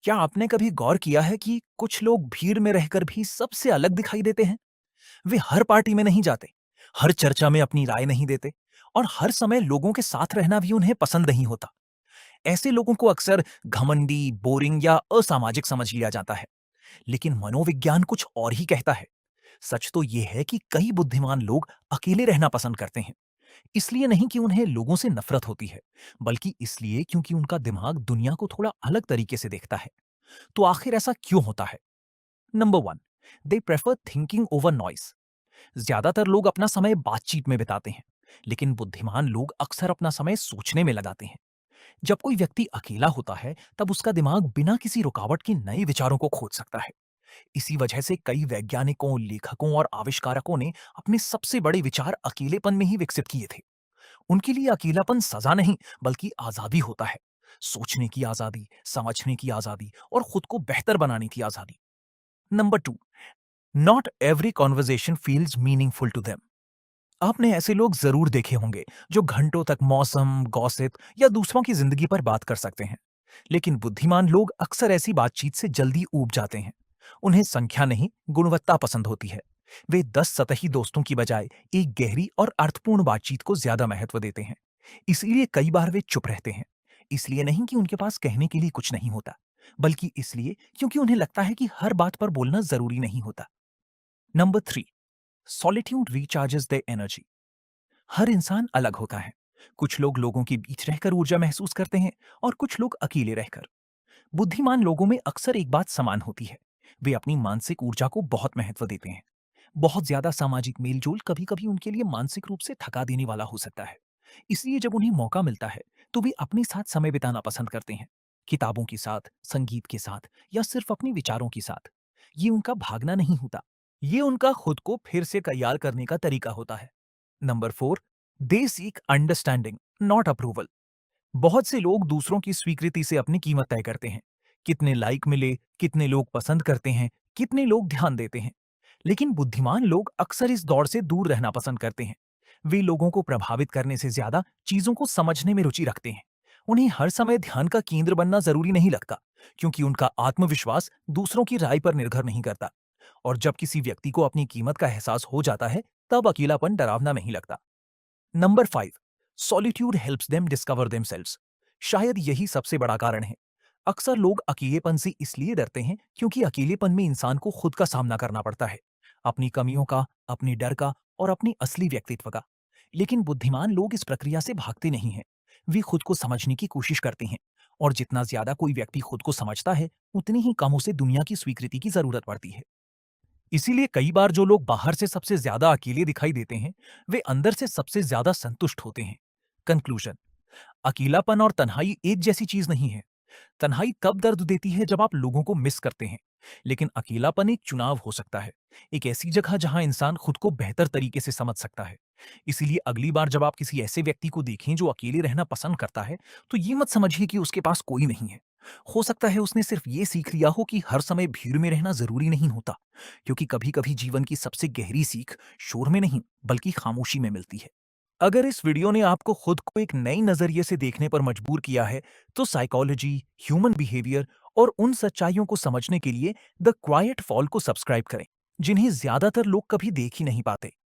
क्या आपने कभी गौर किया है कि कुछ लोग भीड़ में रहकर भी सबसे अलग दिखाई देते हैं? वे हर पार्टी में नहीं जाते, हर चर्चा में अपनी राय नहीं देते और हर समय लोगों के साथ रहना भी उन्हें पसंद नहीं होता। ऐसे लोगों को अक्सर घमंडी, बोरिंग या असामाजिक समझ लिया जाता है। लेकिन मनोविज्ञान कुछ और ही कहता है। सच तो यह है कि कई बुद्धिमान लोग अकेले रहना पसंद करते हैं। इसलिए नहीं कि उन्हें लोगों से नफरत होती है, बल्कि इसलिए क्योंकि उनका दिमाग दुनिया को थोड़ा अलग तरीके से देखता है। तो आखिर ऐसा क्यों होता है? Number one, they prefer thinking over noise. ज्यादातर लोग अपना समय बातचीत में बिताते हैं, लेकिन बुद्धिमान लोग अक्सर अपना समय सोचने में लगाते हैं। जब कोई व्यक्ति अकेला होता है, तब उसका दिमाग बिना किसी रुकावट के नए विचारों को खोज सकता है। इसी वजह से कई वैज्ञानिकों, लेखकों और आविष्कारकों ने अपने सबसे बड़े विचार अकेलेपन में ही विकसित किए थे। उनके लिए अकेलापन सजा नहीं, बल्कि आजादी होता है। सोचने की आजादी, समझने की आजादी और खुद को बेहतर बनाने की आजादी। Number two, not every conversation feels meaningful to them. आपने ऐसे लोग जरूर देखे होंगे जो घंटों तक मौसम, गॉसिप या दूसरों की जिंदगी पर बात कर सकते हैं। लेकिन बुद्धिमान लोग अक्सर ऐसी बातचीत से जल्दी ऊब जाते हैं। उन्हें संख्या नहीं, गुणवत्ता पसंद होती है। वे 10 सतही दोस्तों की बजाय एक गहरी और अर्थपूर्ण बातचीत को ज्यादा महत्व देते हैं। इसीलिए कई बार वे चुप रहते हैं। इसलिए नहीं कि उनके पास कहने के लिए कुछ नहीं होता, बल्कि इसलिए क्योंकि उन्हें लगता है कि हर बात पर बोलना जरूरी नहीं होता। Number three, solitude recharges the energy. हर इंसान अलग होता है। कुछ लोग लोगों के बीच रहकर ऊर्जा महसूस करते हैं और कुछ लोग अकेले रहकर। बुद्धिमान लोगों में अक्सर एक बात समान होती है। वे अपनी मानसिक ऊर्जा को बहुत महत्व देते हैं। बहुत ज्यादा सामाजिक मेलजोल कभी कभी उनके लिए मानसिक रूप से थका देने वाला हो सकता है। इसलिए जब उन्हें मौका मिलता है, तो वे अपने साथ समय बिताना पसंद करते हैं। किताबों के साथ, संगीत के साथ या सिर्फ अपने विचारों के साथ। ये उनका भागना नहीं होता, ये उनका खुद को फिर से तैयार करने का तरीका होता है। Number four, they seek understanding, not approval. बहुत से लोग दूसरों की स्वीकृति से अपनी कीमत तय करते हैं। कितने लाइक मिले, कितने लोग पसंद करते हैं, कितने लोग ध्यान देते हैं। लेकिन बुद्धिमान लोग अक्सर इस दौड़ से दूर रहना पसंद करते हैं। वे लोगों को प्रभावित करने से ज्यादा चीजों को समझने में रुचि रखते हैं। उन्हें हर समय ध्यान का केंद्र बनना जरूरी नहीं लगता, क्योंकि उनका आत्मविश्वास दूसरों की राय पर निर्भर नहीं करता। और जब किसी व्यक्ति को अपनी कीमत का एहसास हो जाता है, तब अकेलापन डरावना नहीं लगता। Number five, solitude helps them discover themselves. शायद यही सबसे बड़ा कारण है। अक्सर लोग अकेलेपन से इसलिए डरते हैं क्योंकि अकेलेपन में इंसान को खुद का सामना करना पड़ता है, अपनी कमियों का, अपने डर का और अपनी असली व्यक्तित्व का। लेकिन बुद्धिमान लोग इस प्रक्रिया से भागते नहीं हैं। वे खुद को समझने की कोशिश करते हैं। और जितना ज्यादा कोई व्यक्ति खुद को समझता है, उतनी ही कम उसे दुनिया की स्वीकृति की जरूरत पड़ती है। इसीलिए कई बार जो लोग बाहर से सबसे ज्यादा अकेले दिखाई देते हैं, वे अंदर से सबसे ज्यादा संतुष्ट होते हैं। कंक्लूजन, अकेलापन और तन्हाई एक जैसी चीज नहीं है। तन्हाई तब दर्द देती है जब आप लोगों को मिस करते हैं। लेकिन अकेलापन एक चुनाव हो सकता है, एक ऐसी जगह जहां इंसान खुद को बेहतर तरीके से समझ सकता है। इसीलिए अगली बार जब आप किसी ऐसे व्यक्ति को देखें जो अकेले रहना पसंद करता है, तो ये मत समझिए कि उसके पास कोई नहीं है। हो सकता है उसने सिर्फ ये सीख लिया हो कि हर समय भीड़ में रहना जरूरी नहीं होता, क्योंकि कभी कभी जीवन की सबसे गहरी सीख शोर में नहीं, बल्कि खामोशी में मिलती है। अगर इस वीडियो ने आपको खुद को एक नई नजरिए से देखने पर मजबूर किया है, तो साइकोलॉजी, ह्यूमन बिहेवियर और उन सच्चाइयों को समझने के लिए द क्वाइट फॉल को सब्सक्राइब करें, जिन्हें ज्यादातर लोग कभी देख ही नहीं पाते।